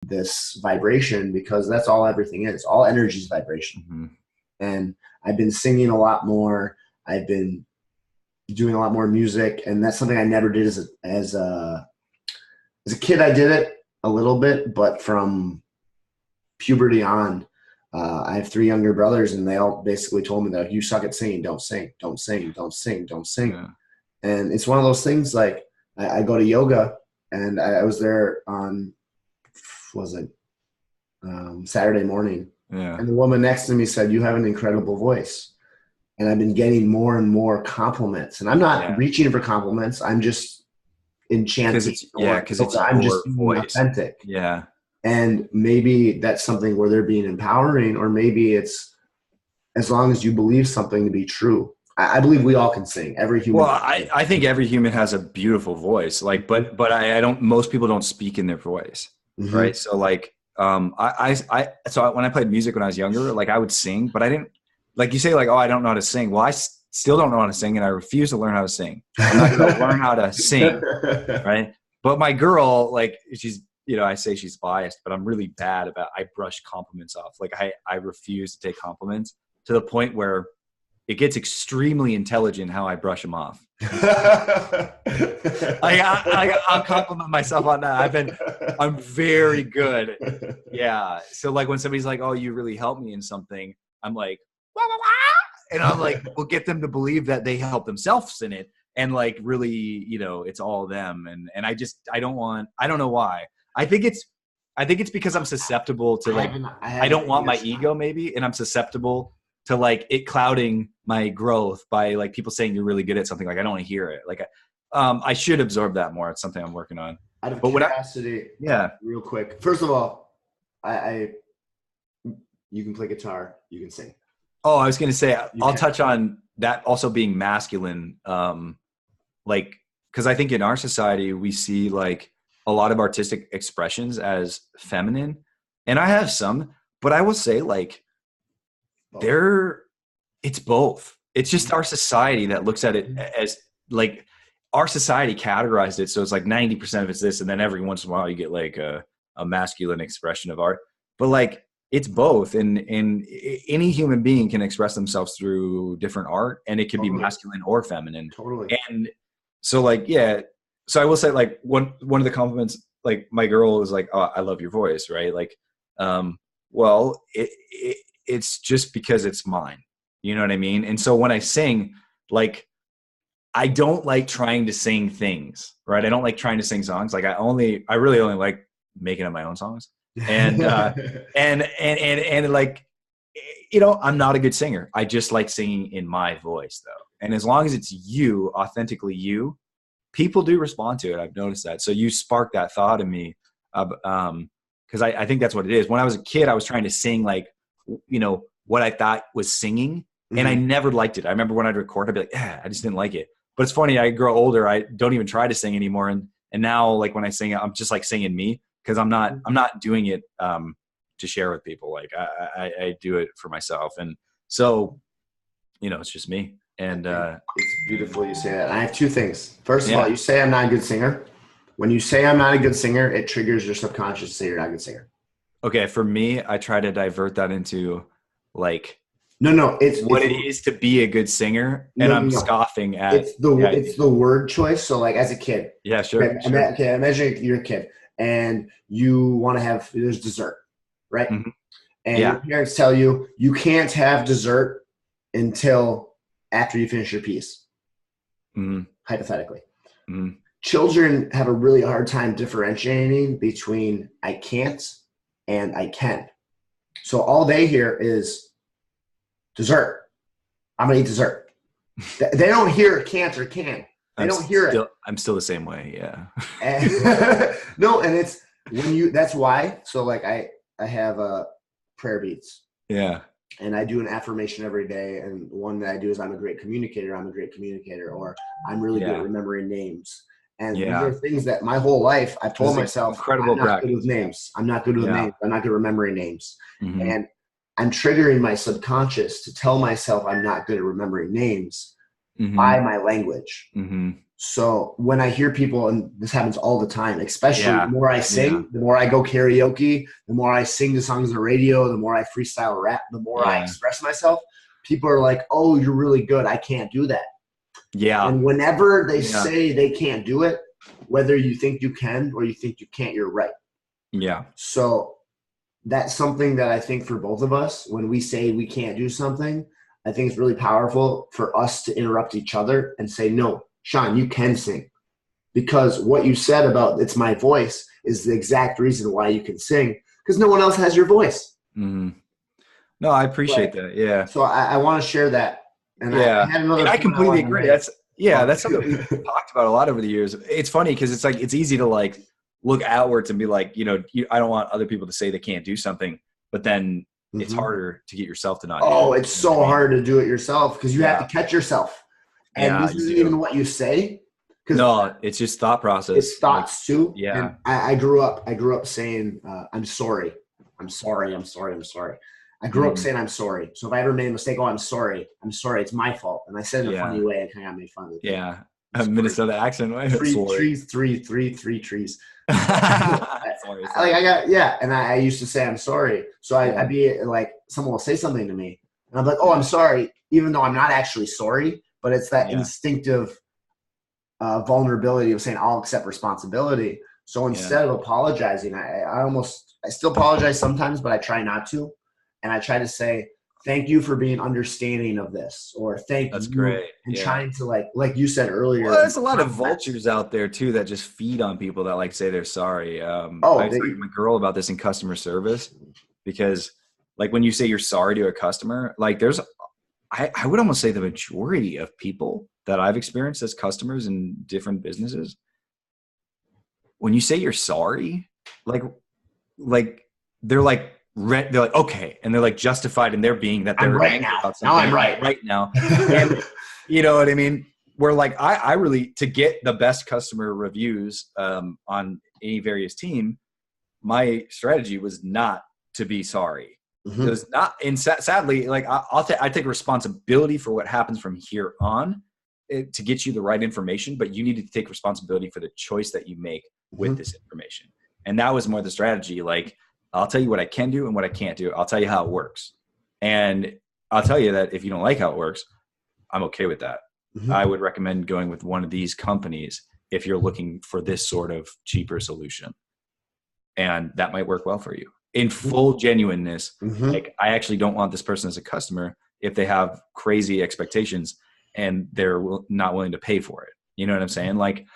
this vibration, because that's all everything is. All energy is vibration. Mm-hmm. And I've been singing a lot more. I've been doing a lot more music, and that's something I never did as a kid. I did it a little bit, but from puberty on, I have 3 younger brothers, and they all basically told me that if you suck at singing, don't sing, don't sing, don't sing, don't sing. Yeah. And it's one of those things, like I go to yoga, and I was there on, was it Saturday morning, Yeah. and the woman next to me said, "You have an incredible voice." And I've been getting more and more compliments, and I'm not reaching for compliments. I'm just enchanted. Because it's I'm your just being voice. authentic. Yeah. And maybe that's something where they're being empowering, or maybe it's as long as you believe something to be true. I believe we all can sing. Every human. Well, I think every human has a beautiful voice. Like, but I don't. Most people don't speak in their voice, Mm-hmm. right? So like, so when I played music when I was younger, like I would sing, but I didn't. Like you say, like, oh, I don't know how to sing. Well, I still don't know how to sing, and I refuse to learn how to sing. I'm not going to learn how to sing, right? But my girl, like, she's, I say she's biased, but I'm really bad about. I brush compliments off. Like, I refuse to take compliments to the point where it gets extremely intelligent how I brush them off. I'll compliment myself on that. I'm very good. Yeah. So like when somebody's like, "Oh, you really helped me in something," I'm like, "Wah, wah, wah," and I'm like, we'll get them to believe that they help themselves in it, and like really, it's all them. And I don't know why. I think it's because I'm susceptible to like I don't want my ego maybe, and I'm susceptible to like it clouding my growth by like people saying you're really good at something. Like I don't want to hear it. Like I should absorb that more. It's something I'm working on. Out of curiosity, real quick. First of all, you can play guitar, you can sing. Oh, I was going to say, I'll touch on that also being masculine. Like, cause I think in our society, we see like a lot of artistic expressions as feminine, and I have some, but I will say like it's both. It's just our society that looks at it as like our society categorized it. So it's like 90% of it's this. And then every once in a while you get like a masculine expression of art, but like it's both. And any human being can express themselves through different art, and it can be masculine or feminine. Totally. And so like, yeah. So I will say like one of the compliments, like my girl was like, "Oh, I love your voice." Right. Like, well, it's just because it's mine. You know what I mean? And so when I sing, like, I don't like trying to sing things, right? I don't like trying to sing songs. Like I really only like making up my own songs. And, and like, I'm not a good singer. I just like singing in my voice though. And as long as it's you, authentically you, people do respond to it. I've noticed that. So you sparked that thought in me. Cause I think that's what it is. When I was a kid, I was trying to sing like, what I thought was singing. And I never liked it. I remember when I'd record, I'd be like, I just didn't like it. But it's funny, I grow older, I don't even try to sing anymore. And now like when I sing, I'm just like singing me, because I'm not doing it to share with people. Like I do it for myself. And so, it's just me. And it's beautiful you say that. And I have 2 things. First of all, you say I'm not a good singer. When you say I'm not a good singer, it triggers your subconscious to say you're not a good singer. Okay, for me, I try to divert that into like it's what it is to be a good singer, and I'm scoffing at it's the word choice. So like as a kid, sure. Okay, imagine you're a kid and you want to have there's dessert, right? Mm-hmm. And your parents tell you can't have dessert until after you finish your piece. Mm-hmm. Hypothetically. Mm-hmm. Children have a really hard time differentiating between I can't and I can. So all they hear is dessert. I'm going to eat dessert. They don't hear can't or can. They don't hear it. I'm still the same way. Yeah. No. And it's that's why. So like I have prayer beads. Yeah. And I do an affirmation every day. And one that I do is I'm a great communicator. I'm a great communicator. Or I'm really good at remembering names. And these are things that my whole life I've told myself, incredible I'm not good with names. I'm not good with names. I'm not good at remembering names. Mm-hmm. And I'm triggering my subconscious to tell myself I'm not good at remembering names by my language. Mm-hmm. So when I hear people, and this happens all the time, especially Yeah. the more I sing, the more I go karaoke, the more I sing the songs on the radio, the more I freestyle rap, the more I express myself. People are like, "Oh, you're really good. I can't do that." Yeah. And whenever they say they can't do it, whether you think you can or you think you can't, you're right. Yeah. So that's something that I think for both of us, when we say we can't do something, I think it's really powerful for us to interrupt each other and say, no, Sean, you can sing. Because what you said about it's my voice is the exact reason why you can sing, because no one else has your voice. Mm-hmm. No, I appreciate that. Yeah. So I want to share that. And I had another I completely agree. That's something we've talked about a lot over the years. It's funny because it's like, it's easy to like look outwards and be like, I don't want other people to say they can't do something, but then it's harder to get yourself to not do it. Oh, it's so hard to do it yourself because you have to catch yourself. And this isn't even what you say. No, it's just thought process. It's thoughts too. Yeah. And I grew up saying, I'm sorry. I'm sorry. I'm sorry. I'm sorry. I grew up saying I'm sorry. So if I ever made a mistake, I'm sorry. I'm sorry. It's my fault. And I said it in a funny way and kind of made fun of it. Yeah. A Minnesota accent. Right? Three trees. And I used to say I'm sorry. So I'd be like, someone will say something to me and I'm like, oh, I'm sorry, even though I'm not actually sorry, but it's that instinctive vulnerability of saying I'll accept responsibility. So instead of apologizing, I still apologize sometimes, but I try not to. And I try to say, thank you for being understanding of this, or thank That's you. Great. And trying to like you said earlier. Well, there's a lot of vultures out there too that just feed on people that like say they're sorry. I was talking to my girl about this in customer service, because like when you say you're sorry to a customer, like I would almost say the majority of people that I've experienced as customers in different businesses, when you say you're sorry, like they're like okay, and they're like justified in their being that they're right now. Now I'm right now. And you know what I mean? Where like I really, to get the best customer reviews on any various team, my strategy was not to be sorry. It was not, and sadly, like I take responsibility for what happens from here on to get you the right information, but you needed to take responsibility for the choice that you make with this information. And that was more the strategy. Like, I'll tell you what I can do and what I can't do. I'll tell you how it works. And I'll tell you that if you don't like how it works, I'm okay with that. I would recommend going with one of these companies if you're looking for this sort of cheaper solution. And that might work well for you. In full genuineness, like I actually don't want this person as a customer if they have crazy expectations and they're not willing to pay for it. You know what I'm saying? Like,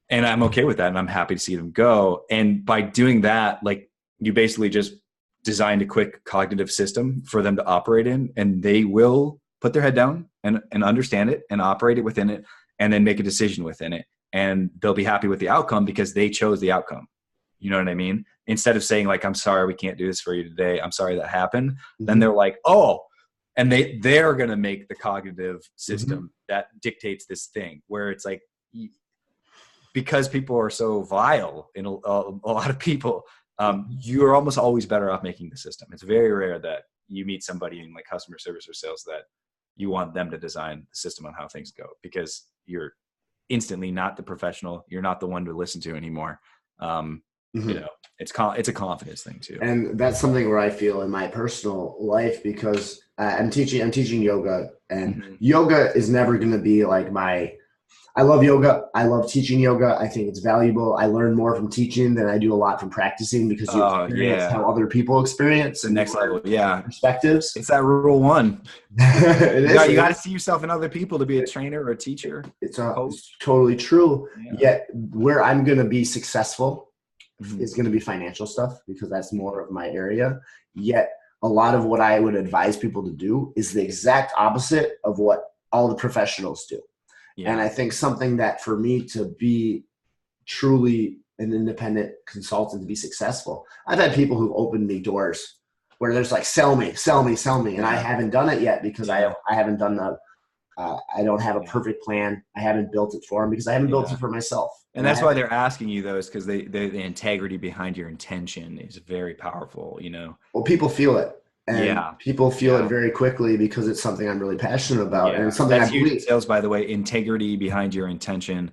and I'm okay with that. And I'm happy to see them go. And by doing that, like, you basically just designed a quick cognitive system for them to operate in, and they will put their head down and understand it and operate it within it, and then make a decision within it. And they'll be happy with the outcome because they chose the outcome. You know what I mean? Instead of saying like, I'm sorry, we can't do this for you today, I'm sorry that happened. Then they're like, oh, and they're going to make the cognitive system that dictates this thing, where it's like, because people are so vile in a lot of people, you're almost always better off making the system. It's very rare that you meet somebody in like customer service or sales that you want them to design the system on how things go, because you're instantly not the professional. You're not the one to listen to anymore. You know, it's a confidence thing too. And that's something where I feel in my personal life, because I'm teaching yoga, and yoga is never going to be like I love yoga. I love teaching yoga. I think it's valuable. I learn more from teaching than I do a lot from practicing, because you experience how other people experience. The next level. Perspectives. It's that rule one. You got to see yourself in other people to be a trainer or a teacher. It's totally true. Yet where I'm going to be successful is going to be financial stuff, because that's more of my area. Yet a lot of what I would advise people to do is the exact opposite of what all the professionals do. And I think something that for me to be truly an independent consultant, to be successful, I've had people who've opened me doors where there's like, sell me. And I haven't done it yet because I haven't done I don't have a perfect plan. I haven't built it for them because I haven't built it for myself. And that's why they're asking you, though, is because the integrity behind your intention is very powerful, you know? Well, people feel it. And people feel it very quickly because it's something I'm really passionate about. And it's something that's I believe. Huge sales, by the way. Integrity behind your intention.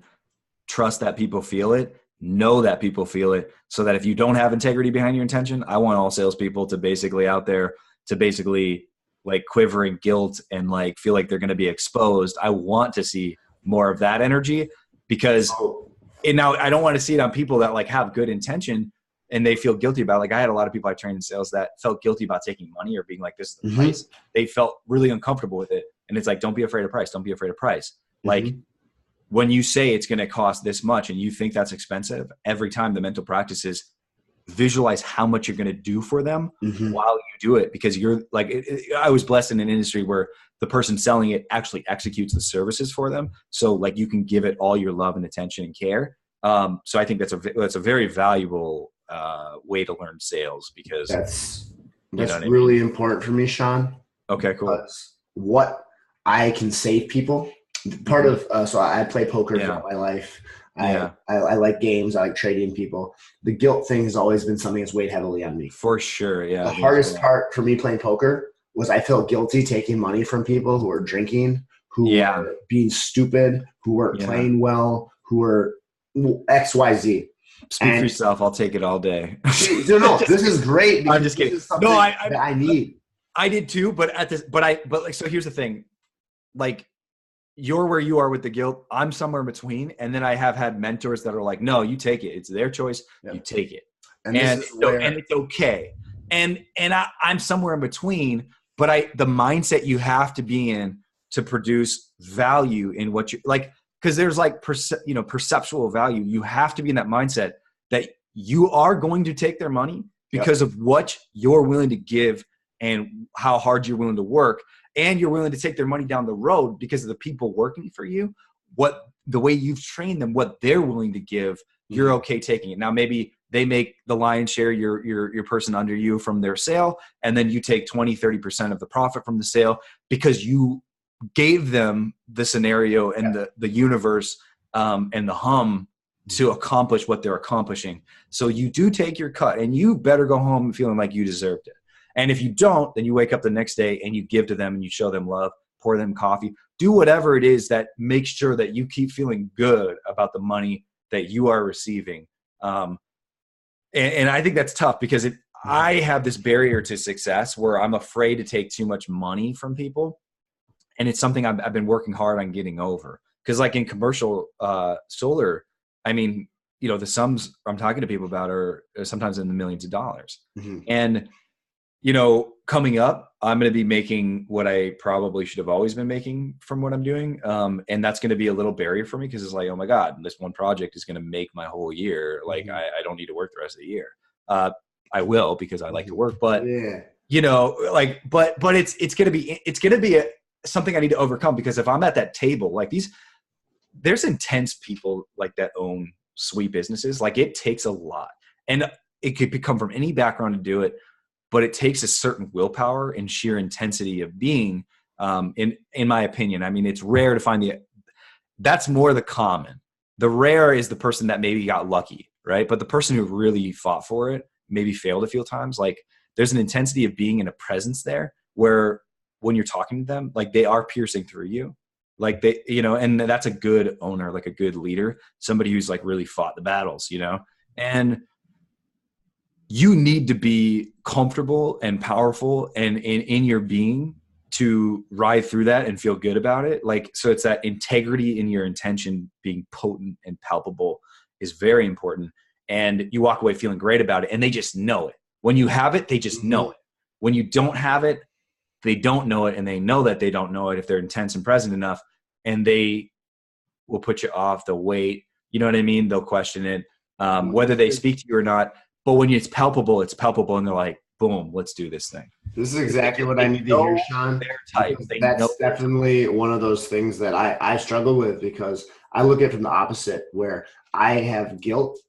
Trust that people feel it. Know that people feel it. So that if you don't have integrity behind your intention, I want all salespeople to basically out there to basically like quiver in guilt and like feel like they're going to be exposed. I want to see more of that energy because now I don't want to see it on people that like have good intention and they feel guilty about it. Like I had a lot of people I trained in sales that felt guilty about taking money or being like, this is the price. They felt really uncomfortable with it. And it's like, don't be afraid of price. Don't be afraid of price. Like when you say it's going to cost this much and you think that's expensive, every time the mental practice is visualize how much you're going to do for them while you do it. Because you're like, I was blessed in an industry where the person selling it actually executes the services for them. So like you can give it all your love and attention and care. So I think that's a very valuable way to learn sales because that's really important for me, Sean. Okay, cool. What I can save people. Part of so I play poker throughout my life. I like games. I like trading people. The guilt thing has always been something that's weighed heavily on me. For sure, yeah. The hardest part for me playing poker was I felt guilty taking money from people who were drinking, who were being stupid, who weren't playing well, who were XYZ. Speak for yourself. I'll take it all day. No, this is great. I'm just kidding. No, I need. I did too, but so here's the thing. Like, you're where you are with the guilt. I'm somewhere in between. And then I have had mentors that are like, no, you take it. It's their choice. You take it. And it's okay. And I'm somewhere in between, but the mindset you have to be in to produce value in what you like, because there's like, perceptual value. You have to be in that mindset that you are going to take their money because of what you're willing to give and how hard you're willing to work. And you're willing to take their money down the road because of the people working for you, the way you've trained them, what they're willing to give, you're okay taking it. Now, maybe they make the lion's share, your person under you from their sale, and then you take 20, 30% of the profit from the sale because you gave them the scenario and the universe and the hum to accomplish what they're accomplishing. So you do take your cut and you better go home feeling like you deserved it. And if you don't, then you wake up the next day and you give to them and you show them love, pour them coffee, do whatever it is that makes sure that you keep feeling good about the money that you are receiving. And I think that's tough because I have this barrier to success where I'm afraid to take too much money from people. And it's something I've been working hard on getting over. Because like in commercial solar, I mean, the sums I'm talking to people about are sometimes in the millions of dollars. And coming up, I'm going to be making what I probably should have always been making from what I'm doing. And that's going to be a little barrier for me because it's like, oh my God, this one project is going to make my whole year. Like I don't need to work the rest of the year. I will because I like to work, but but it's going to be something I need to overcome because if I'm at that table, like there's intense people like that own sweet businesses. Like it takes a lot and it could come from any background to do it. But it takes a certain willpower and sheer intensity of being, in my opinion. I mean, it's rare to find that's more the common. The rare is the person that maybe got lucky, right? But the person who really fought for it, maybe failed a few times. Like there's an intensity of being in a presence there where when you're talking to them, like they are piercing through you. Like they, and that's a good owner, like a good leader, somebody who's like really fought the battles, and you need to be comfortable and powerful and in your being to ride through that and feel good about it. Like, so it's that integrity in your intention being potent and palpable is very important. And you walk away feeling great about it and they just know it. When you have it, they just know it. When you don't have it, they don't know it. And they know that they don't know it if they're intense and present enough, and they will put you off. They'll wait. You know what I mean? They'll question it, whether they speak to you or not. But when it's palpable, and they're like, boom, let's do this thing. This is exactly what I need to hear, Sean. That's definitely one of those things that I struggle with because I look at it from the opposite where I have guilt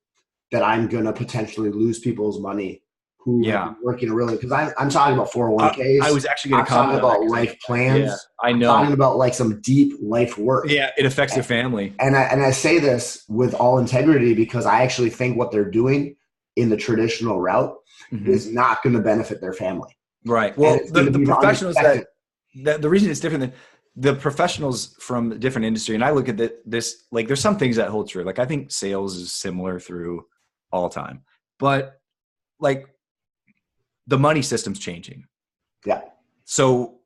that I'm going to potentially lose people's money who are working really, because I'm talking about 401ks. I was actually going to comment about life plans. Yeah, I know. I'm talking about like some deep life work. Yeah, it affects their family. And I say this with all integrity because I actually think what they're doing in the traditional route is not going to benefit their family. Right. Well, the professionals the reason it's different than the professionals from different industry, and I look at this, like there's some things that hold true. Like I think sales is similar through all time, but like the money system's changing. Yeah. So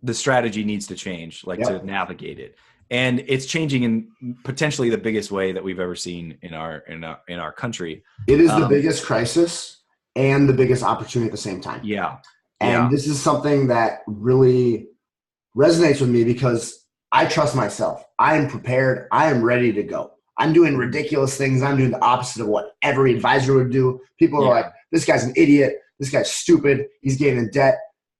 the strategy needs to change, like to navigate it. And it's changing in potentially the biggest way that we've ever seen in our country. It is the biggest crisis and the biggest opportunity at the same time. Yeah. And this is something that really resonates with me because I trust myself. I am prepared. I am ready to go. I'm doing ridiculous things. I'm doing the opposite of what every advisor would do. People are like, this guy's an idiot. This guy's stupid. He's getting in debt.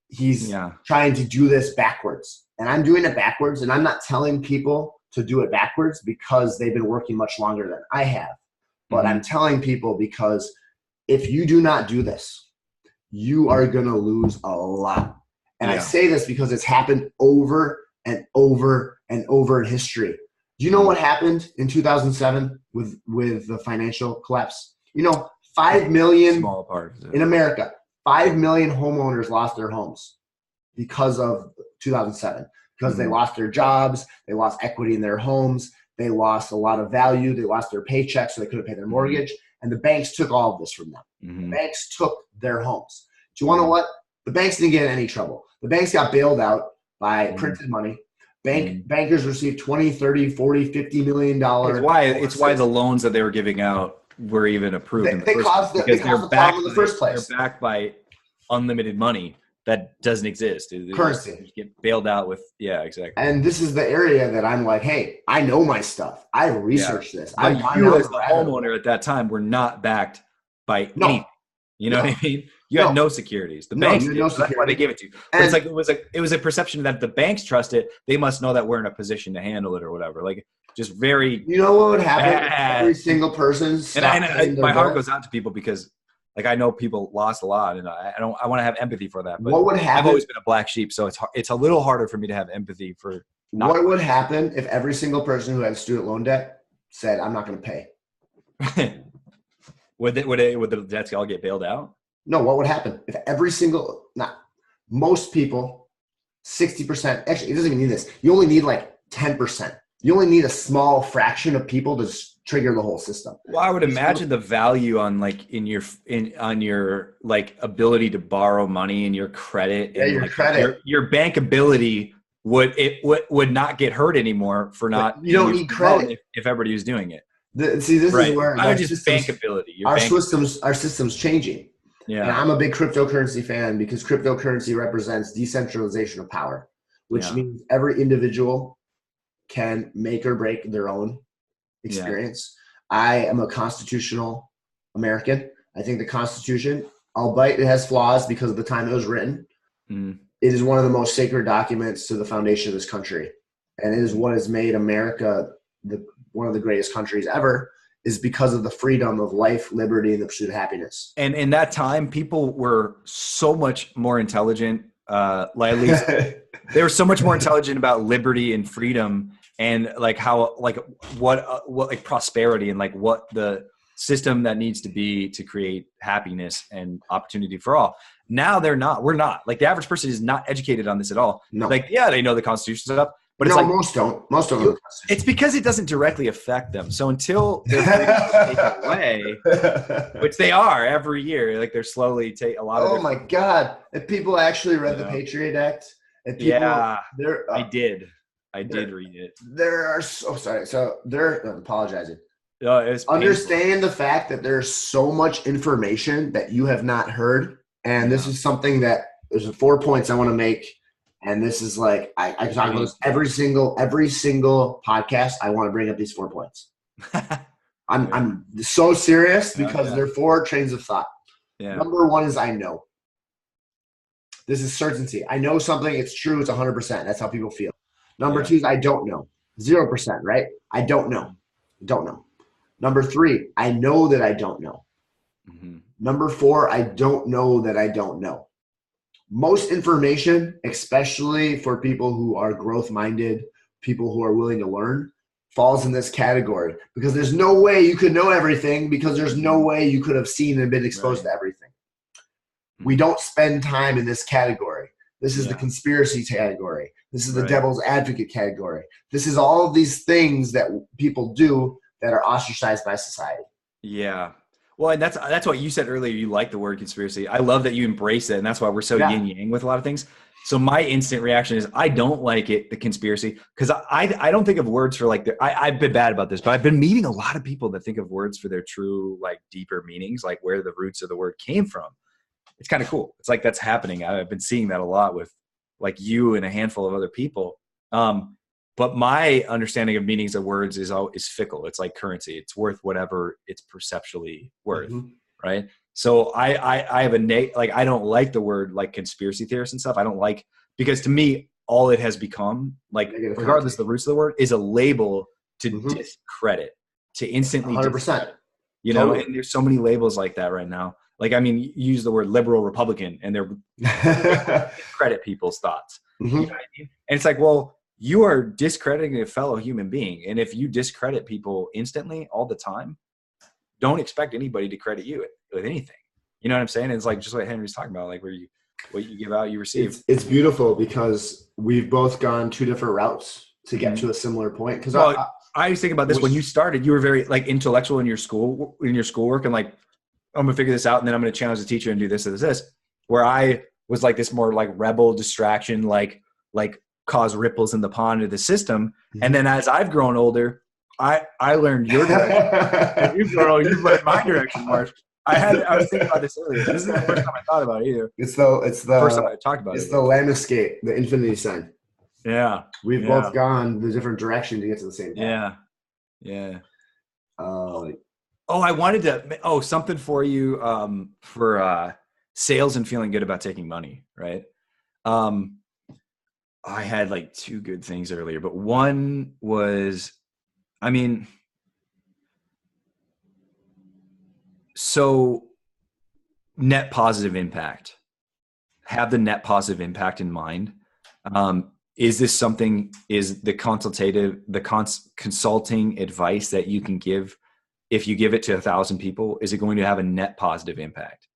He's trying to do this backwards. And I'm doing it backwards. And I'm not telling people to do it backwards because they've been working much longer than I have. But I'm telling people because if you do not do this, you are going to lose a lot. And I say this because it's happened over and over and over in history. Do you know what happened in 2007 with the financial collapse? 5 million small part in America, 5 million homeowners lost their homes because of 2007, because they lost their jobs, they lost equity in their homes, they lost a lot of value, they lost their paychecks, so they couldn't pay their mortgage, and the banks took all of this from them. The banks took their homes. Do you want to know what? The banks didn't get in any trouble. The banks got bailed out by printed money. Bankers received 20, 30, 40, 50 million dollars. It's why the loans that they were giving out were even approved. They caused the problem in the first place. They're backed by unlimited money that doesn't exist. Currency. You get bailed out with, exactly. And this is the area that I'm like, hey, I know my stuff. I researched this. But you as the homeowner at that time were not backed by anything. You know what I mean? You had no securities. The banks did. That's why they gave it to you. But it's like it was a perception that the banks trust it. They must know that we're in a position to handle it or whatever. Like just very. You know what would happen? Every single person. And my heart goes out to people because, like, I know people lost a lot, and I want to have empathy for that. But what would happen? I've always been a black sheep, so it's a little harder for me to have empathy for. What would happen if every single person who had student loan debt said, "I'm not going to pay"? Would the debts all get bailed out? No, what would happen if most people, 60%, actually, it doesn't even need this. You only need like 10%. You only need a small fraction of people to trigger the whole system. Well, I would imagine the value on like on your like ability to borrow money and your credit and your credit, your bankability would not get hurt anymore for not. You don't need credit if everybody was doing it. This is where I just bankability. Our system's changing. Yeah. And I'm a big cryptocurrency fan because cryptocurrency represents decentralization of power, which means every individual can make or break their own experience. I am a constitutional American. I think the Constitution, albeit it has flaws because of the time it was written, it is one of the most sacred documents to the foundation of this country. And it is what has made America one of the greatest countries ever, is because of the freedom of life, liberty, and the pursuit of happiness. And in that time, people were so much more intelligent. At least they were so much more intelligent about liberty and freedom, and like how, like what like prosperity and like what the system that needs to be to create happiness and opportunity for all. Now we're not. Like the average person is not educated on this at all. No. Like they know the Constitution stuff. But it's like most don't. Most don't know the Constitution. It's because it doesn't directly affect them. So until they're taken away, which they are every year, like they're slowly take a lot of. Oh my God! If people actually read the Patriot Act, if people, I did read it. There are sorry. So they're apologizing. Understand the fact that there's so much information that you have not heard, and this is something that there's 4 points I want to make. And this is like I talk about this every single podcast. I want to bring up these 4 points. I'm so serious because they're 4 trains of thought. Yeah. Number 1 is I know. This is certainty. I know something. It's true. It's 100%. That's how people feel. Number 2 is I don't know. 0%. Right? I don't know. Don't know. Number 3, I know that I don't know. Mm-hmm. Number 4, I don't know that I don't know. Most information, especially for people who are growth-minded, people who are willing to learn, falls in this category because there's no way you could know everything because there's no way you could have seen and been exposed to everything. We don't spend time in this category. This is the conspiracy category. This is the devil's advocate category. This is all of these things that people do that are ostracized by society. Yeah. Well, and that's what you said earlier. You like the word conspiracy. I love that you embrace it, and that's why we're so yin yang with a lot of things. So my instant reaction is I don't like it, the conspiracy, because I don't think of words for like I've been bad about this, but I've been meeting a lot of people that think of words for their true like deeper meanings, like where the roots of the word came from. It's kind of cool. It's like that's happening. I've been seeing that a lot with like you and a handful of other people. But my understanding of meanings of words is fickle. It's like currency. It's worth whatever it's perceptually worth, right? So I have I don't like the word like conspiracy theorists and stuff. I don't like, because to me, all it has become, like regardless of the roots of the word, is a label to discredit, to instantly 100%. You know, and there's so many labels like that right now. Like, I mean, you use the word liberal Republican and they're discredit people's thoughts. You know what I mean? And it's like, well, you are discrediting a fellow human being. And if you discredit people instantly all the time, don't expect anybody to credit you with anything. You know what I'm saying? It's like just what Henry's talking about, like where what you give out, you receive. It's beautiful because we've both gone two different routes to get to a similar point. Because I was thinking about this when you started. You were very like intellectual in your schoolwork, and like, I'm gonna figure this out, and then I'm gonna challenge the teacher and do this. Where I was like this more like rebel distraction, like cause ripples in the pond of the system. And then as I've grown older, I learned your direction. You've learned my direction, Mark. I was thinking about this earlier. This isn't the first time I thought about it either. It's the first time I talked about it. It's the Lamescape, the infinity sign. Yeah. We've both gone the different direction to get to the same point. Yeah. Yeah. I wanted to something for you for sales and feeling good about taking money, right? I had like two good things earlier, but one was, so net positive impact. Have the net positive impact in mind. Is this something, is the consulting advice that you can give, if you give it to 1,000 people, is it going to have a net positive impact?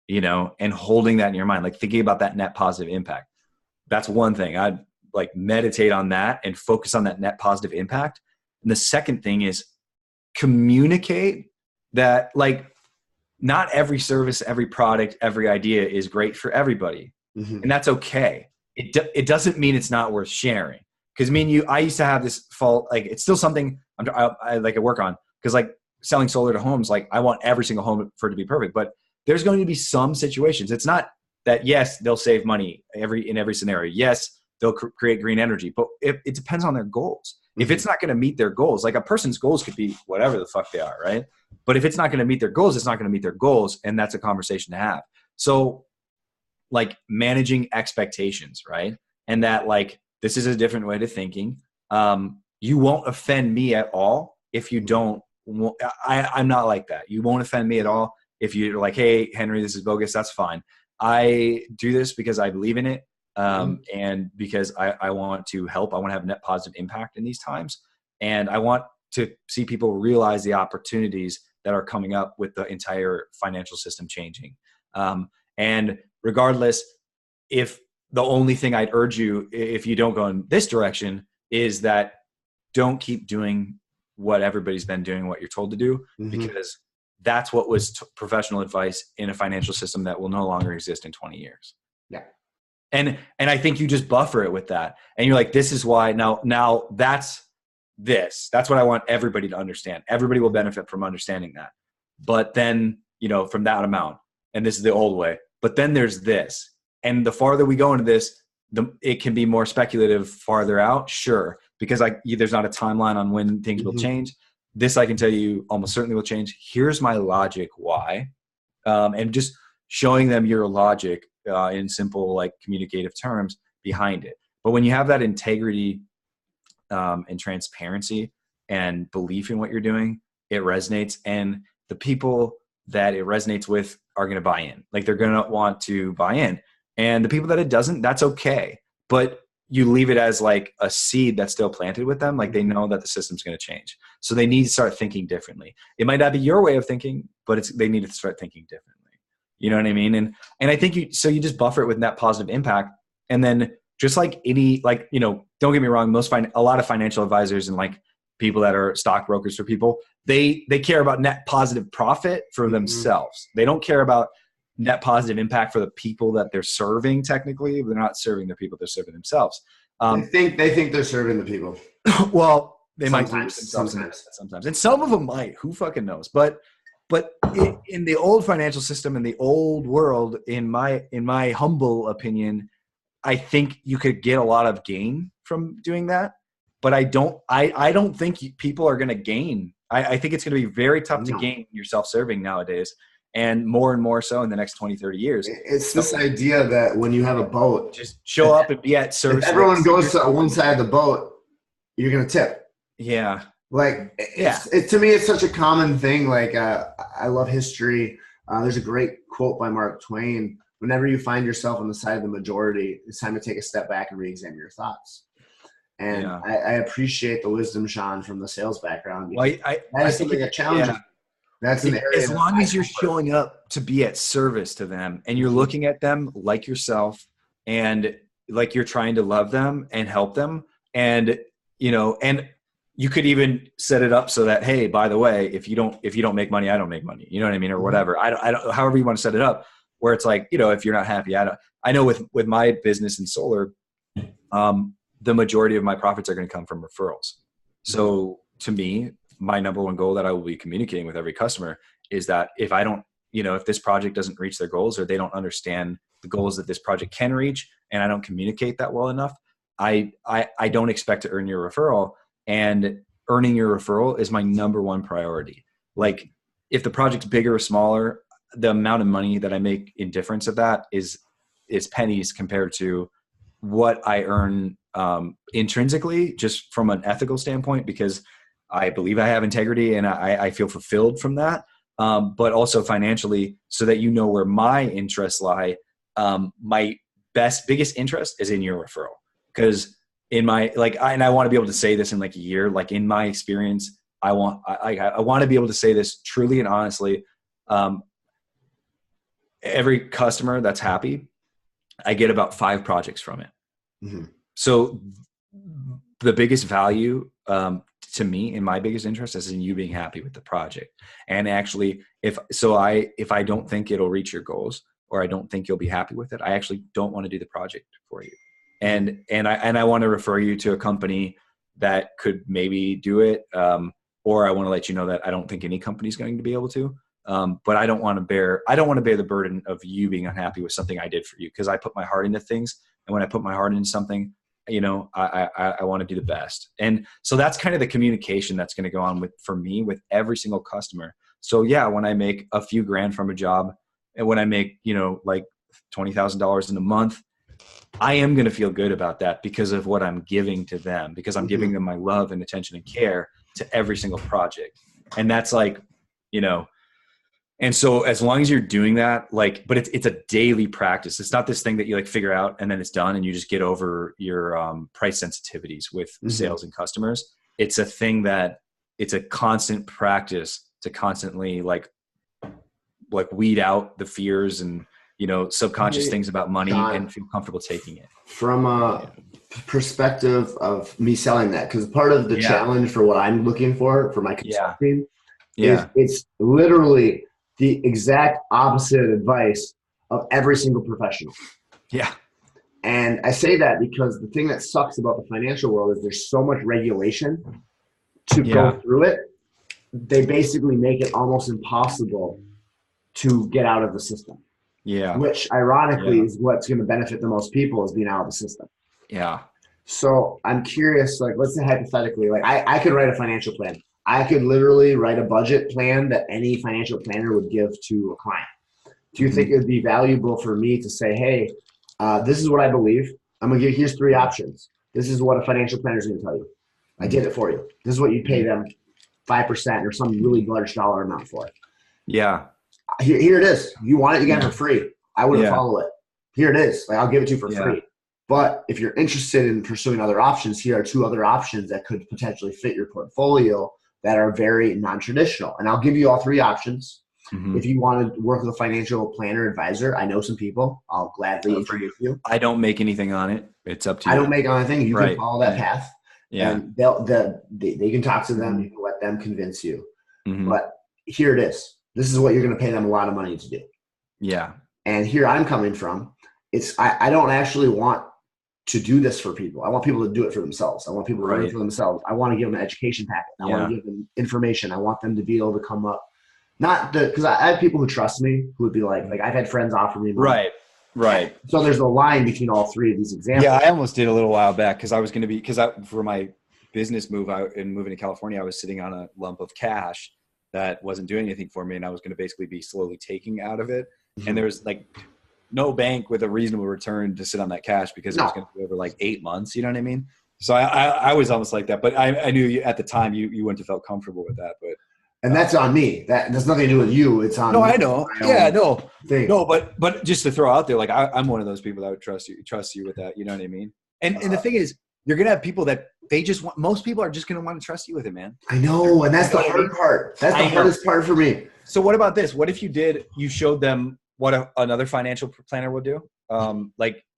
You know, and holding that in your mind, like thinking about that net positive impact. That's one thing. I'd like meditate on that and focus on that net positive impact. And the second thing is communicate that, like, not every service, every product, every idea is great for everybody. And that's okay. It doesn't mean it's not worth sharing. Because I used to have this fault, like it's still something I work on, because like selling solar to homes, like I want every single home for it to be perfect, but there's going to be some situations. It's not that, yes, they'll save money in every scenario. Yes, they'll create green energy, but it depends on their goals. If it's not going to meet their goals, like a person's goals could be whatever the fuck they are, right? But if it's not going to meet their goals, it's not going to meet their goals. And that's a conversation to have. So like managing expectations, right? And that like, this is a different way to thinking. You won't offend me at all if you don't. I'm not like that. You won't offend me at all if you're like, hey, Henry, this is bogus. That's fine. I do this because I believe in it. And because I want to help. I want to have net positive impact in these times. And I want to see people realize the opportunities that are coming up with the entire financial system changing. And regardless, if the only thing I'd urge you, if you don't go in this direction, is that don't keep doing what everybody's been doing, what you're told to do, because that's what was professional advice in a financial system that will no longer exist in 20 years. Yeah. And I think you just buffer it with that. And you're like, this is why now that's this. That's what I want everybody to understand. Everybody will benefit from understanding that. But then, from that amount, and this is the old way, but then there's this. And the farther we go into this, it can be more speculative farther out. Sure. Because there's not a timeline on when things will change. This I can tell you almost certainly will change. Here's my logic why. And just showing them your logic in simple, like communicative terms behind it. But when you have that integrity and transparency and belief in what you're doing, it resonates. And the people that it resonates with are going to buy in. Like they're going to want to buy in. And the people that it doesn't, that's okay. But you leave it as like a seed that's still planted with them. Like they know that the system's going to change. So they need to start thinking differently. It might not be your way of thinking, but they need to start thinking differently. You know what I mean? And I think you just buffer it with net positive impact. And then just like any, like, you know, don't get me wrong, a lot of financial advisors and like people that are stockbrokers for people, they care about net positive profit for themselves. They don't care about net positive impact for the people that they're serving. Technically, they're not serving the people, they're serving themselves. They think they're serving the people. Well, they sometimes, might sometimes, and some of them might. Who fucking knows? But in the old financial system, in the old world, in my humble opinion, I think you could get a lot of gain from doing that. But I don't think people are going to gain. I think it's going to be very tough to gain your self-serving nowadays, and more so in the next 20, 30 years. It's this idea that when you have a boat, just show up and be at service. If everyone goes to one side of the boat, you're going to tip. Yeah. Like, to me, it's such a common thing. Like, I love history. There's a great quote by Mark Twain. Whenever you find yourself on the side of the majority, it's time to take a step back and re-examine your thoughts. And I appreciate the wisdom, Sean, from the sales background. Well, I think that challenges. Yeah. That's an area. As long as you're showing up to be at service to them, and you're looking at them like yourself, and like you're trying to love them and help them, and you know, and you could even set it up so that, hey, by the way, if you don't make money, I don't make money. You know what I mean, or whatever. I don't. However you want to set it up, where it's like, you know, if you're not happy, I know with my business in solar, the majority of my profits are going to come from referrals. So to me, my number one goal that I will be communicating with every customer is that if this project doesn't reach their goals, or they don't understand the goals that this project can reach, and I don't communicate that well enough, I don't expect to earn your referral. And earning your referral is my number one priority. Like, if the project's bigger or smaller, the amount of money that I make in difference of that is pennies compared to what I earn intrinsically, just from an ethical standpoint, because I believe I have integrity and I feel fulfilled from that. But also financially, so that you know where my interests lie. My biggest interest is in your referral, because in my, and I want to be able to say this in like a year, like in my experience, I want to be able to say this truly and honestly. Every customer that's happy, I get about 5 projects from it. Mm-hmm. So the biggest value to me, and my biggest interest, is in you being happy with the project. And actually, if I don't think it'll reach your goals, or I don't think you'll be happy with it, I actually don't want to do the project for you. And I want to refer you to a company that could maybe do it. Or I want to let you know that I don't think any company is going to be able to. But I don't want to bear the burden of you being unhappy with something I did for you, because I put my heart into things. And when I put my heart into something, you know, I want to do the best. And so that's kind of the communication that's going to go on for me with every single customer. So yeah, when I make a few grand from a job, and when I make, you know, like $20,000 in a month, I am going to feel good about that because of what I'm giving to them, because I'm giving them my love and attention and care to every single project. And that's like, you know, and so as long as you're doing that, like, but it's a daily practice. It's not this thing that you like figure out and then it's done and you just get over your price sensitivities with sales and customers. It's a thing that it's a constant practice to constantly like weed out the fears and, you know, subconscious things about money and feel comfortable taking it. From a perspective of me selling that, because part of the challenge for what I'm looking for my consulting is it's literally the exact opposite advice of every single professional. Yeah. And I say that because the thing that sucks about the financial world is there's so much regulation to go through it. They basically make it almost impossible to get out of the system. Yeah. Which ironically is what's going to benefit the most people, is being out of the system. Yeah. So I'm curious, like, let's say hypothetically, like I could write a financial plan. I could literally write a budget plan that any financial planner would give to a client. Do you think it would be valuable for me to say, hey, this is what I believe. I'm going to give, here's 3 options. This is what a financial planner is going to tell you. I did it for you. This is what you pay them 5% or some really large dollar amount for it. Yeah. Here it is. You want it, you get it for free. I wouldn't follow it. Here it is. Like, I'll give it to you for free. But if you're interested in pursuing other options, here are 2 other options that could potentially fit your portfolio that are very non-traditional. And I'll give you all 3 options. If you want to work with a financial planner advisor, I know some people. I'll gladly introduce you. I don't make anything on it. It's up to you. I don't make anything. You can follow that path. Yeah. And they can talk to them. You can let them convince you. But here it is. This is what you're going to pay them a lot of money to do. Yeah. And here I'm coming from. I don't actually want to do this for people. I want people to do it for themselves. I want people to learn it for themselves. I want to give them an education packet. I want to give them information. I want them to be able to come up. Because I have people who trust me who would be like I've had friends offer me money. Right. So there's a line between all three of these examples. Yeah, I almost did a little while back because I was going to be for my business move out and moving to California, I was sitting on a lump of cash that wasn't doing anything for me, and I was going to basically be slowly taking out of it. And there was no bank with a reasonable return to sit on that cash because it was going to be over 8 months. You know what I mean? So I was almost like that, but I knew at the time you wouldn't have felt comfortable with that, but. And that's on me. That's nothing to do with you. It's on me. I know. Yeah, no, but just to throw out there, I'm one of those people that would trust you with that. You know what I mean? And the thing is, you're gonna have people that they just want. Most people are just gonna want to trust you with it, man. I know, and that's the hard part. That's the hardest part for me. So what about this? What if you showed them what another financial planner would do?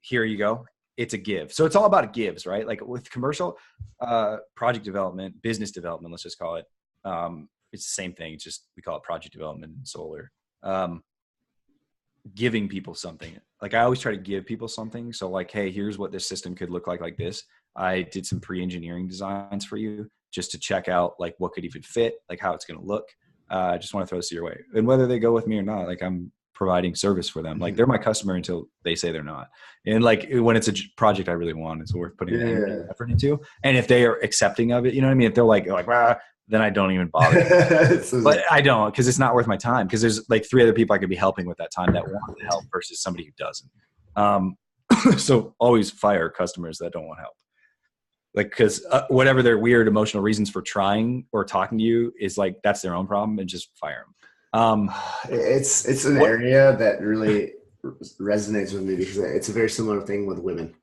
Here you go. It's a give. So it's all about gives, right? Like with commercial project development, business development, let's just call it. It's the same thing. It's just, we call it project development in solar. Giving people something. I always try to give people something. So hey, here's what this system could look like this. I did some pre-engineering designs for you just to check out what could even fit, how it's going to look. I just want to throw this your way. And whether they go with me or not, I'm providing service for them. They're my customer until they say they're not. And when it's a project I really want, it's worth putting effort into. And if they are accepting of it, you know what I mean? If they're like, then I don't even bother. But I don't, because it's not worth my time. Because there's 3 other people I could be helping with that time that want to help versus somebody who doesn't. So always fire customers that don't want help. Because whatever their weird emotional reasons for trying or talking to you is that's their own problem, and just fire them. It's an area that really resonates with me because it's a very similar thing with women.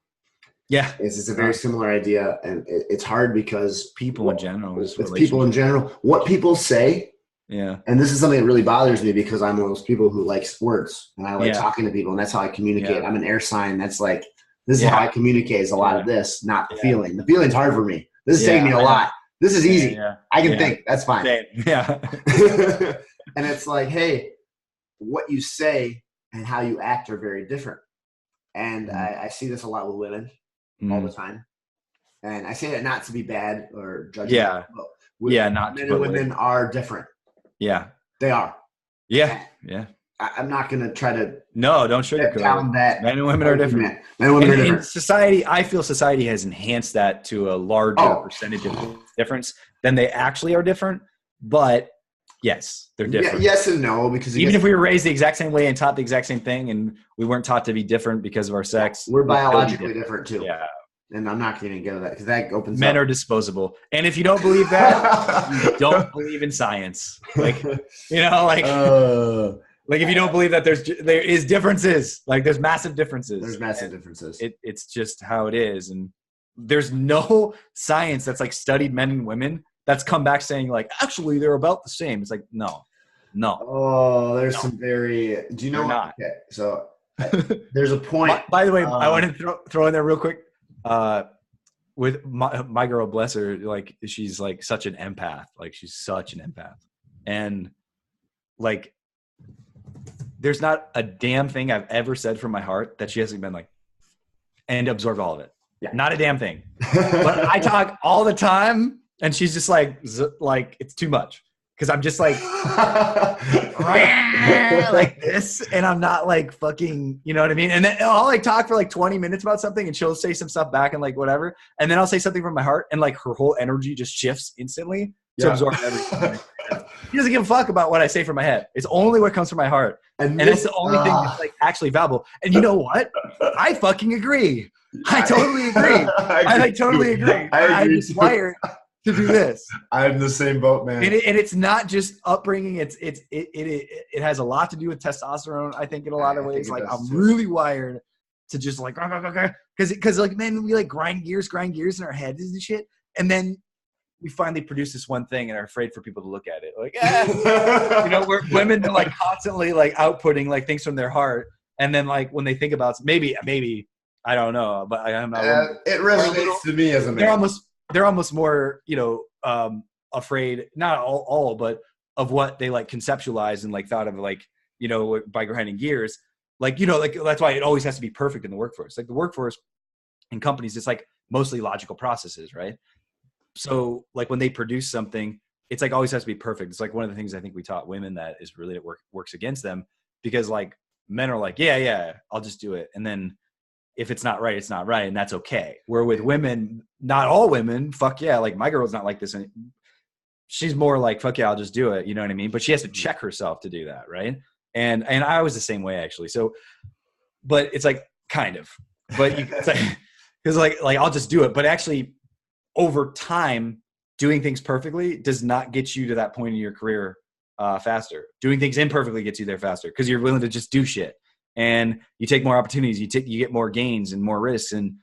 Yeah, it's a very similar idea, and it's hard because people in general. It's people in general. What people say. Yeah. And this is something that really bothers me because I'm one of those people who likes words and I like talking to people, and that's how I communicate. I'm an air sign. That's this is how I communicate is a lot of this, not the feeling. The feeling's hard for me. This is taking me a lot. This is easy. Yeah. I can think. That's fine. Yeah. And it's hey, what you say and how you act are very different. And I see this a lot with women. All the time. And I say that not to be bad or judgmental. Yeah. Not men and women are different. Yeah. They are. Yeah. I'm not going to try to. No, don't sugarcoat down that. Men and women are different. Men and women are different. In society, I feel society has enhanced that to a larger percentage of difference than they actually are different. But yes, they're different. Yes and no, because even if we were raised the exact same way and taught the exact same thing, and we weren't taught to be different because of our sex, we're biologically different too. Yeah. And I'm not going to get into that because that opens Men are disposable. And if you don't believe that, you don't believe in science. If you don't believe that there is differences, there's massive differences. There's massive differences. It's just how it is. And there's no science that's studied men and women that's come back saying actually they're about the same. It's no. Oh, there's some very, do you know what? Not. Okay, so there's a point. By the way, I want to throw in there real quick. With my girl, bless her, she's such an empath. She's such an empath. And there's not a damn thing I've ever said from my heart that she hasn't been and absorbed all of it. Yeah. Not a damn thing. But I talk all the time and she's just it's too much. Cause I'm just this, and I'm not fucking, you know what I mean? And then I'll talk for 20 minutes about something and she'll say some stuff back and whatever. And then I'll say something from my heart and her whole energy just shifts instantly to absorb everything. He doesn't give a fuck about what I say from my head. It's only what comes from my heart. And that's the only thing that's actually valuable. And you know what? I fucking agree. I totally agree. I totally agree. I'm just wired to do this. I'm in the same boat, man. And it's not just upbringing. It has a lot to do with testosterone. I think in a lot of ways, I'm really wired to just because man, we grind gears in our heads and shit, and then we finally produced this one thing and are afraid for people to look at it. Like, we're women are like constantly like outputting like things from their heart. And then like when they think about maybe, I don't know, but I'm not. It resonates to me as a man. They're almost more, afraid, not all, but of what they like conceptualize and like thought of like, by grinding gears, like, like that's why it always has to be perfect in the workforce. Like the workforce in companies, it's like mostly logical processes, right? So like when they produce something, it's like always has to be perfect. It's like one of the things I think we taught women that is really works against them, because like men are like, yeah, I'll just do it. And then if it's not right, it's not right. And that's okay. Where with women, not all women, fuck yeah. Like my girl's not like this. She's more like, fuck yeah, I'll just do it. You know what I mean? But she has to check herself to do that. Right. And I was the same way actually. So, but it's like kind of, but it's like, cause like I'll just do it. But actually over time, doing things perfectly does not get you to that point in your career faster. Doing things imperfectly gets you there faster because you're willing to just do shit. And you take more opportunities, you get more gains and more risks, and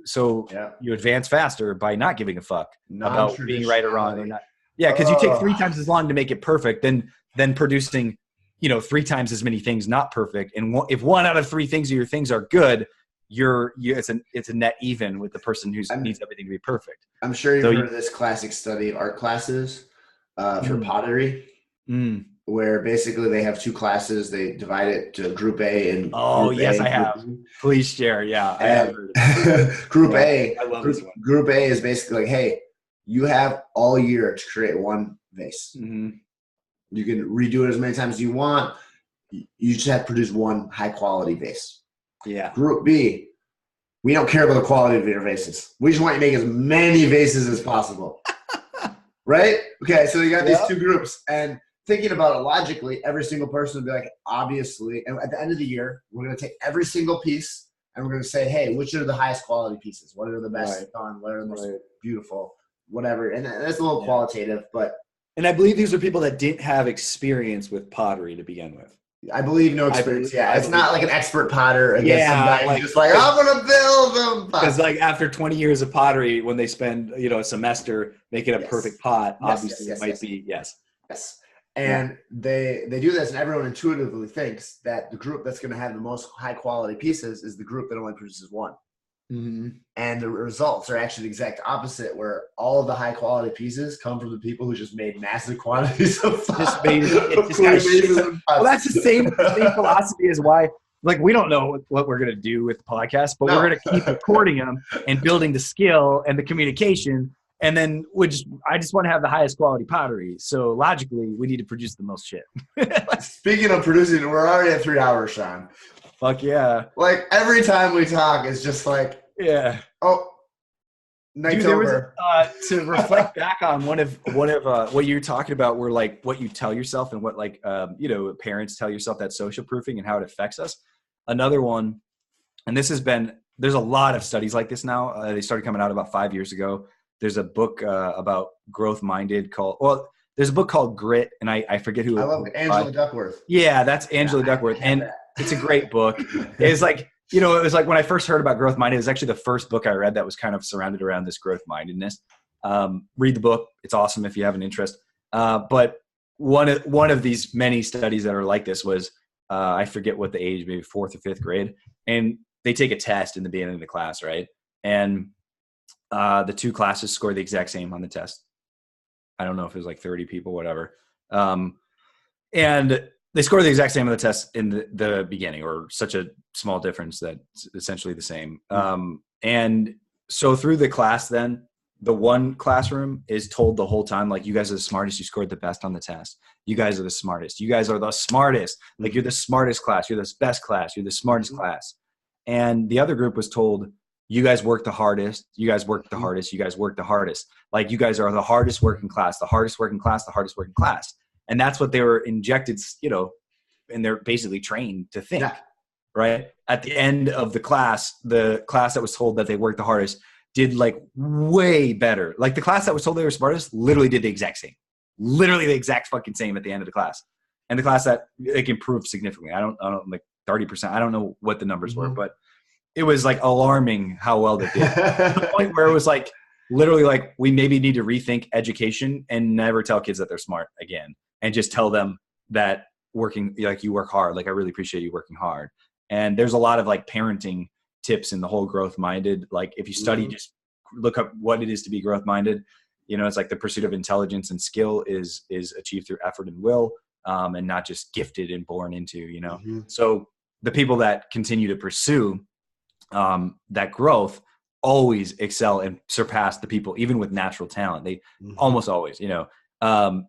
so you advance faster by not giving a fuck about being right or wrong or not. Yeah, because you take 3 times as long to make it perfect than producing, 3 times as many things not perfect. And if 1 out of 3 things of your things are good, it's a net even with the person who needs everything to be perfect. I'm sure you've heard of this classic study of art classes for pottery. Where basically they have 2 classes. They divide it to Group A and Group A. I have. Please share. Yeah, I have heard of it. Group A. I love this one. Group A is basically like, hey, you have all year to create 1 vase. Mm-hmm. You can redo it as many times as you want. You just have to produce 1 high quality vase. Yeah. Group B, we don't care about the quality of your vases. We just want you to make as many vases as possible. Right? Okay, so you got these 2 groups, and thinking about it logically, every single person would be like, obviously, and at the end of the year, we're going to take every single piece and we're going to say, hey, which are the highest quality pieces? What are the best done? What are the most beautiful? Whatever. And that's a little qualitative, but. And I believe these are people that didn't have experience with pottery to begin with. I believe no experience. It's not like an expert potter against some guy like, just like, I'm going to build them. Because like after 20 years of pottery, when they spend, a semester making a perfect pot, obviously it might be, Yes. And they do this, and everyone intuitively thinks that the group that's going to have the most high quality pieces is the group that only produces 1. Mm-hmm. And the results are actually the exact opposite, where all of the high quality pieces come from the people who just made massive quantities of Well, that's the same philosophy as why, like, we don't know what we're going to do with the podcast, but we're going to keep recording them and building the skill and the communication. And then I just want to have the highest quality pottery. So logically, we need to produce the most shit. Speaking of producing, we're already at 3 hours, Sean. Fuck yeah. Like every time we talk, it's just like, night's over. To reflect back on one of what you're talking about, were like what you tell yourself and what like, parents tell yourself, that social proofing and how it affects us. Another one, and there's a lot of studies like this now. They started coming out about 5 years ago. There's a book about growth-minded there's a book called Grit, and I forget who. I love Angela Duckworth. Yeah, that's Angela Duckworth, and it's a great book. It's like, it was like when I first heard about growth-minded, it was actually the first book I read that was kind of surrounded around this growth-mindedness. Read the book; it's awesome if you have an interest. But one of these many studies that are like this was I forget what the age, maybe 4th or 5th grade, and they take a test in the beginning of the class, right? And the 2 classes score the exact same on the test. I don't know if it was like 30 people, whatever. And they score the exact same on the test in the beginning, or such a small difference that it's essentially the same. And so through the class, then the one classroom is told the whole time, like, you guys are the smartest. You scored the best on the test. You guys are the smartest. You guys are the smartest. Like, you're the smartest class. You're the best class. You're the smartest class. And the other group was told, you guys work the hardest. You guys work the hardest. You guys work the hardest. Like, you guys are the hardest working class, the hardest working class, the hardest working class. And that's what they were injected, and they're basically trained to think, right? At the end of the class that was told that they worked the hardest did like way better. Like, the class that was told they were smartest literally did the exact same, literally the exact fucking same at the end of the class. And the class that like improved significantly. I don't like 30%. I don't know what the numbers were, but it was like alarming how well they did. To the point where it was like literally like we maybe need to rethink education and never tell kids that they're smart again, and just tell them that working, like, you work hard. Like, I really appreciate you working hard. And there's a lot of like parenting tips in the whole growth minded. Like, if you study, just look up what it is to be growth minded. You know, it's like the pursuit of intelligence and skill is achieved through effort and will, and not just gifted and born into, you know? So the people that continue to pursue that growth always excel and surpass the people, even with natural talent. They almost always, you know.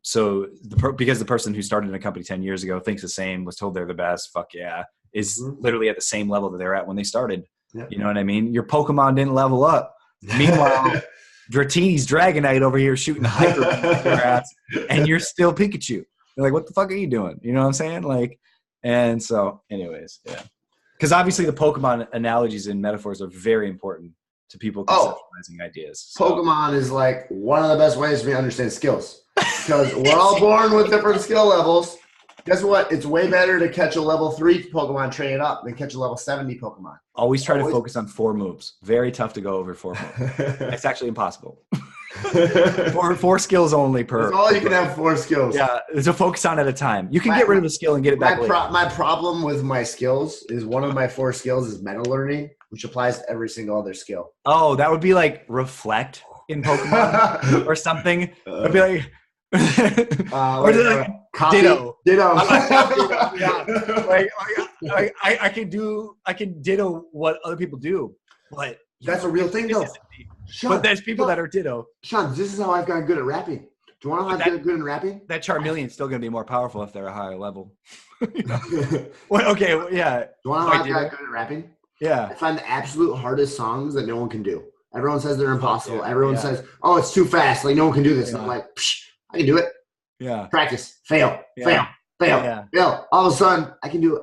So because the person who started in a company 10 years ago thinks the same, was told they're the best, fuck yeah, is literally at the same level that they're at when they started. You know what I mean? Your Pokemon didn't level up. Meanwhile, Dratini's Dragonite over here shooting hyper at your ass, and you're still Pikachu. You're like, what the fuck are you doing? You know what I'm saying? Like, and so anyways, yeah. Because obviously the Pokemon analogies and metaphors are very important to people conceptualizing ideas. So. Pokemon is like one of the best ways for me to understand skills. Because we're all born with different skill levels. Guess what? It's way better to catch a level 3 Pokemon, train it up, than catch a level 70 Pokemon. Always try to focus on 4 moves. Very tough to go over 4 moves. It's actually impossible. 4 skills only per. That's all you can have 4 skills. Yeah, so focus on at a time. You can get rid of a skill and get it back later. My problem with my skills is one of my 4 skills is meta learning, which applies to every single other skill. Oh, that would be like reflect in Pokemon or something. It would be like. Or is it like ditto? Yeah. Like, I can ditto what other people do, but that's a real thing though. Sean, but there's people that are ditto. Sean, this is how I've gotten good at rapping. Do you want to know how I've gotten good at rapping? That Charmeleon's still going to be more powerful if they're a higher level. You know? Well, okay, yeah. Do you want to know how I've gotten good at rapping? Yeah. I find the absolute hardest songs that no one can do. Everyone says they're impossible. Yeah. Everyone says, "Oh, it's too fast. Like no one can do this." And I'm like, I can do it. Yeah. Practice. Fail. Yeah. Fail. All of a sudden, I can do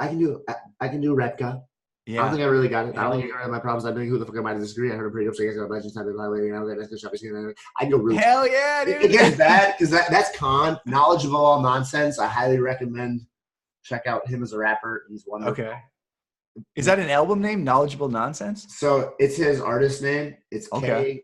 rap god. Yeah. I don't think I really got it. I don't think I got rid of my problems. I think who the fuck am I to disagree? I heard a pretty good so I guess I got legends time to lie away. I can go really. Hell yeah, dude. It gets bad because that's Khan. Knowledge of all nonsense. I highly recommend check out him as a rapper. He's wonderful. Okay. Is that an album name? Knowledgeable Nonsense? So it's his artist name. It's K.A.N,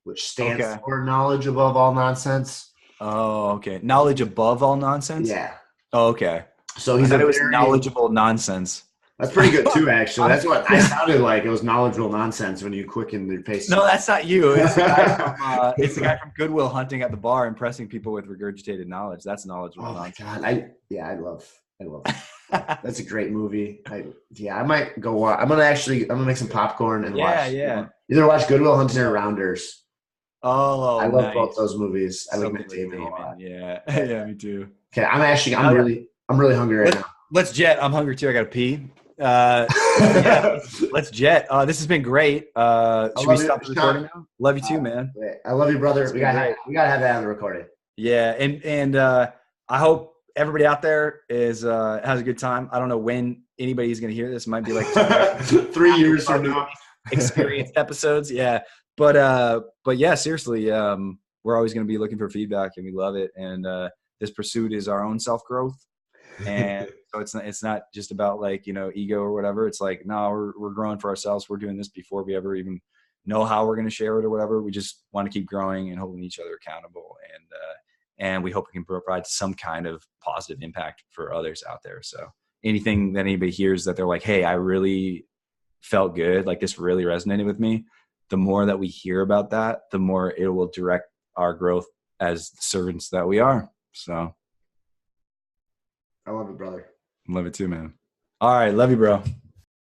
which stands for knowledge above all nonsense. Oh, okay. Knowledge above all nonsense? Yeah. Oh, okay. So he's it was knowledgeable nonsense. That's pretty good too, actually. That's what I sounded like. It was knowledgeable nonsense when you quicken your pace. No, that's not you. It's the guy from Goodwill Hunting at the bar, impressing people with regurgitated knowledge. That's knowledgeable nonsense. Oh my god! I love it. That's a great movie. I might go. I'm gonna make some popcorn and watch. Yeah. Either watch Goodwill Hunting or Rounders. Oh, I love both those movies. I like Matt Damon a lot. Yeah, me too. Okay, I'm really hungry right now. Let's jet. I'm hungry too. I gotta pee. Let's jet. This has been great. Should we stop the recording now? Love you too, man. I love you, brother. We gotta have that on the recording. Yeah, and I hope everybody out there has a good time. I don't know when anybody's gonna hear this. It might be like 3 years from now. Experienced episodes, yeah. But yeah, seriously, we're always gonna be looking for feedback, and we love it. And this pursuit is our own self growth. And so it's not just about like, ego or whatever. It's like, no, we're growing for ourselves. We're doing this before we ever even know how we're going to share it or whatever. We just want to keep growing and holding each other accountable. And we hope we can provide some kind of positive impact for others out there. So anything that anybody hears that they're like, hey, I really felt good. Like this really resonated with me. The more that we hear about that, the more it will direct our growth as servants that we are. So. I love it, brother. Love it too, man. All right. Love you, bro.